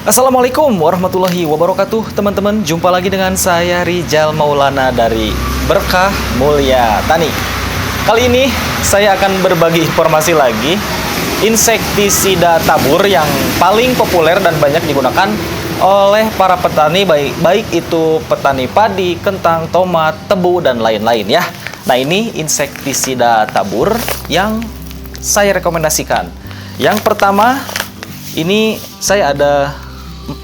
Assalamualaikum warahmatullahi wabarakatuh, teman-teman. Jumpa lagi dengan saya Rijal Maulana dari Berkah Mulia Tani. Kali ini saya akan berbagi informasi lagi insektisida tabur yang paling populer dan banyak digunakan oleh para petani, baik itu petani padi, kentang, tomat, tebu, dan lain-lain ya. Nah, ini insektisida tabur yang saya rekomendasikan. Yang pertama, ini saya ada 4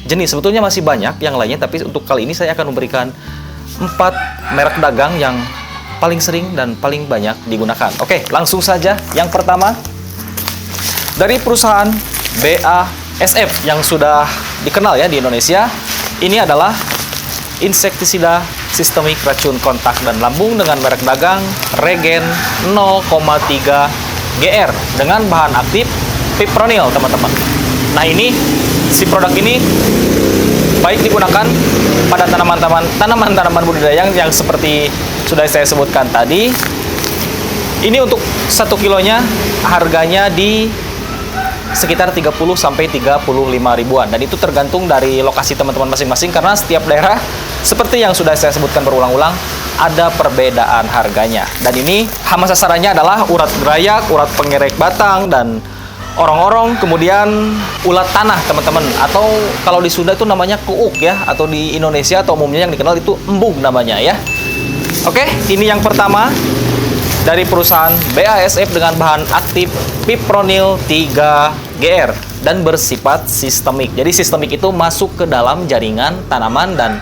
jenis. Sebetulnya masih banyak yang lainnya, tapi untuk kali ini saya akan memberikan 4 merek dagang yang paling sering dan paling banyak digunakan. Oke, langsung saja. Yang pertama, dari perusahaan BASF yang sudah dikenal ya di Indonesia. Ini adalah insektisida sistemik racun kontak dan lambung dengan merek dagang Regen 0,3 GR dengan bahan aktif Fipronil, teman-teman. Nah, ini si produk ini baik digunakan pada tanaman budidaya yang seperti sudah saya sebutkan tadi. Ini untuk 1 kilonya harganya di sekitar 30 sampai 35 ribuan, dan itu tergantung dari lokasi teman-teman masing-masing karena setiap daerah seperti yang sudah saya sebutkan berulang-ulang ada perbedaan harganya. Dan ini hama sasarannya adalah urat gerayak, urat pengerek batang, dan orong-orong, kemudian ulat tanah, teman-teman. Atau kalau di Sunda itu namanya kuuk ya, atau di Indonesia atau umumnya yang dikenal itu embung namanya ya. Oke, ini yang pertama dari perusahaan BASF dengan bahan aktif Fipronil 3 GR dan bersifat sistemik. Jadi sistemik itu masuk ke dalam jaringan tanaman dan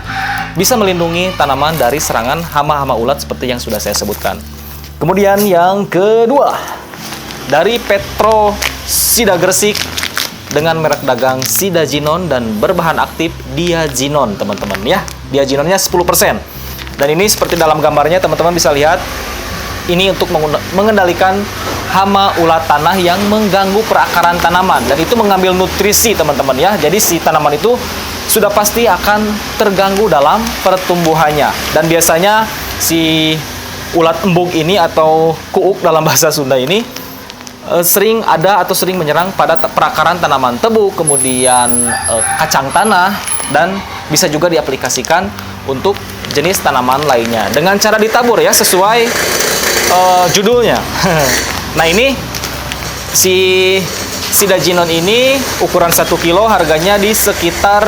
bisa melindungi tanaman dari serangan hama-hama ulat seperti yang sudah saya sebutkan. Kemudian yang kedua, dari Petrosida Gresik dengan merek dagang Sidaginon dan berbahan aktif Diazinon, teman-teman ya. Diazinonnya 10%. Dan ini seperti dalam gambarnya teman-teman bisa lihat, ini untuk mengendalikan hama ulat tanah yang mengganggu perakaran tanaman, dan itu mengambil nutrisi, teman-teman ya. Jadi si tanaman itu sudah pasti akan terganggu dalam pertumbuhannya. Dan biasanya si ulat embung ini atau kuuk dalam bahasa Sunda ini sering menyerang pada perakaran tanaman tebu, kemudian kacang tanah, dan bisa juga diaplikasikan untuk jenis tanaman lainnya dengan cara ditabur ya, sesuai judulnya. Nah, ini si Sidaginon ini ukuran 1 kilo harganya di sekitar,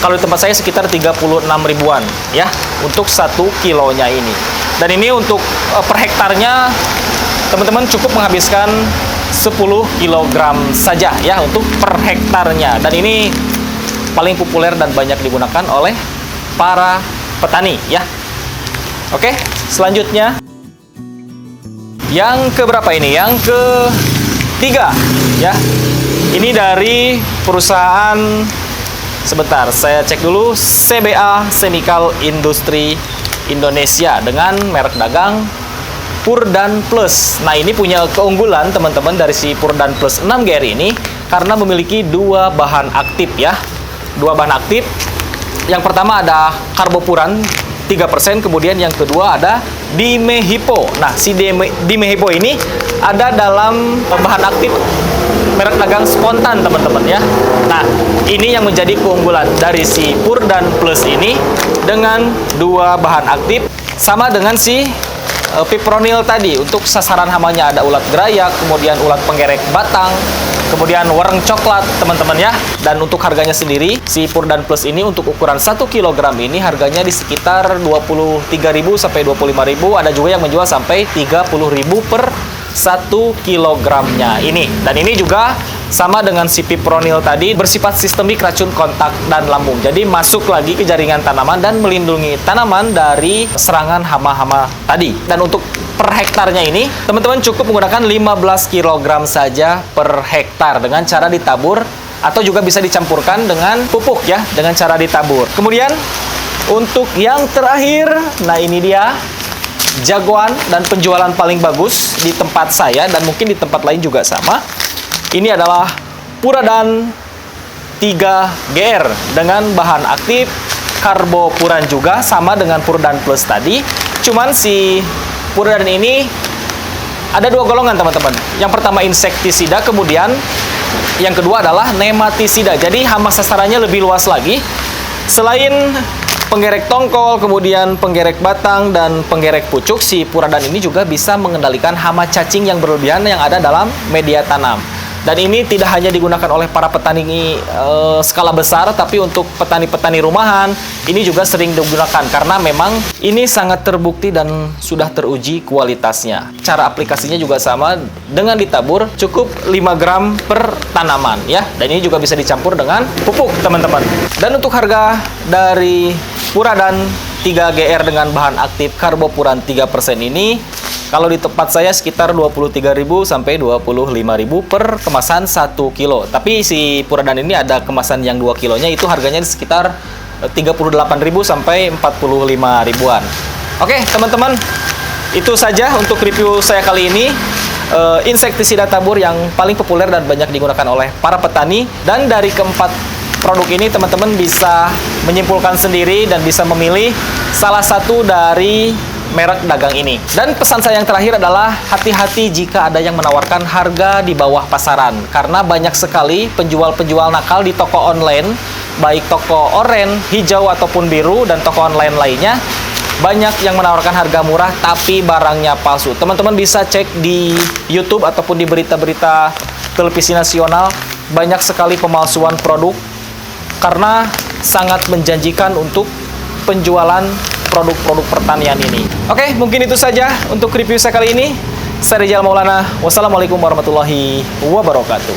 kalau di tempat saya sekitar 36 ribuan ya untuk 1 kilonya ini. Dan ini untuk per hektarnya teman-teman cukup menghabiskan 10 kg saja ya untuk per hektarnya. Dan ini paling populer dan banyak digunakan oleh para petani ya. Oke, selanjutnya yang keberapa ini? Yang ketiga ya. Ini dari perusahaan, sebentar saya cek dulu, CBA Chemical Industry Indonesia dengan merek dagang Purdan Plus. Nah, ini punya keunggulan teman-teman dari si Purdan Plus 6 GR ini karena memiliki 2 bahan aktif ya. 2 bahan aktif. Yang pertama ada karbopuran 3%, kemudian yang kedua ada dimehipo. Nah, si dimehipo ini ada dalam bahan aktif merek dagang Spontan, teman-teman ya. Nah, ini yang menjadi keunggulan dari si Purdan Plus ini dengan 2 bahan aktif, sama dengan si Fipronil tadi. Untuk sasaran hamanya ada ulat gerayak, kemudian ulat penggerek batang, kemudian wereng coklat, teman-teman ya. Dan untuk harganya sendiri, si Purdan Plus ini untuk ukuran 1 kg ini harganya di sekitar 23.000 sampai 25.000. Ada juga yang menjual sampai 30.000 per 1 kilogramnya ini. Dan ini juga sama dengan si Fipronil tadi, bersifat sistemik racun kontak dan lambung. Jadi masuk lagi ke jaringan tanaman dan melindungi tanaman dari serangan hama-hama tadi. Dan untuk per hektarnya ini, teman-teman cukup menggunakan 15 kg saja per hektar dengan cara ditabur, atau juga bisa dicampurkan dengan pupuk ya, dengan cara ditabur. Kemudian untuk yang terakhir, nah ini dia jagoan dan penjualan paling bagus di tempat saya dan mungkin di tempat lain juga sama. Ini adalah Puradan 3 GR dengan bahan aktif karbopuran juga, sama dengan Purdan Plus tadi. Cuman si Puradan ini ada 2 golongan, teman-teman. Yang pertama insektisida, kemudian Yang kedua adalah nematisida. Jadi hama sasarannya lebih luas lagi. Selain penggerek tongkol, kemudian penggerek batang, dan penggerek pucuk, si Puradan ini juga bisa mengendalikan hama cacing yang berlebihan yang ada dalam media tanam. Dan ini tidak hanya digunakan oleh para petani skala besar, tapi untuk petani-petani rumahan, ini juga sering digunakan karena memang ini sangat terbukti dan sudah teruji kualitasnya. Cara aplikasinya juga sama, dengan ditabur cukup 5 gram per tanaman ya. Dan ini juga bisa dicampur dengan pupuk, teman-teman. Dan untuk harga dari Puradan 3GR dengan bahan aktif karbopuran 3% ini, kalau di tempat saya sekitar 23.000 sampai 25.000 per kemasan 1 kilo. Tapi si Puradan ini ada kemasan yang 2 kilonya, itu harganya sekitar 38.000 sampai 45 ribuan. Oke, teman-teman, itu saja untuk review saya kali ini. Insektisida tabur yang paling populer dan banyak digunakan oleh para petani. Dan dari keempat produk ini, teman-teman bisa menyimpulkan sendiri dan bisa memilih salah satu dari merek dagang ini. Dan pesan saya yang terakhir adalah hati-hati jika ada yang menawarkan harga di bawah pasaran, karena banyak sekali penjual-penjual nakal di toko online, baik toko oranye, hijau ataupun biru, dan toko online lainnya. Banyak yang menawarkan harga murah tapi barangnya palsu. Teman-teman bisa cek di YouTube ataupun di berita-berita televisi nasional, banyak sekali pemalsuan produk karena sangat menjanjikan untuk penjualan produk-produk pertanian ini. Oke, mungkin itu saja untuk review saya kali ini. Saya Rizal Maulana. Wassalamualaikum warahmatullahi wabarakatuh.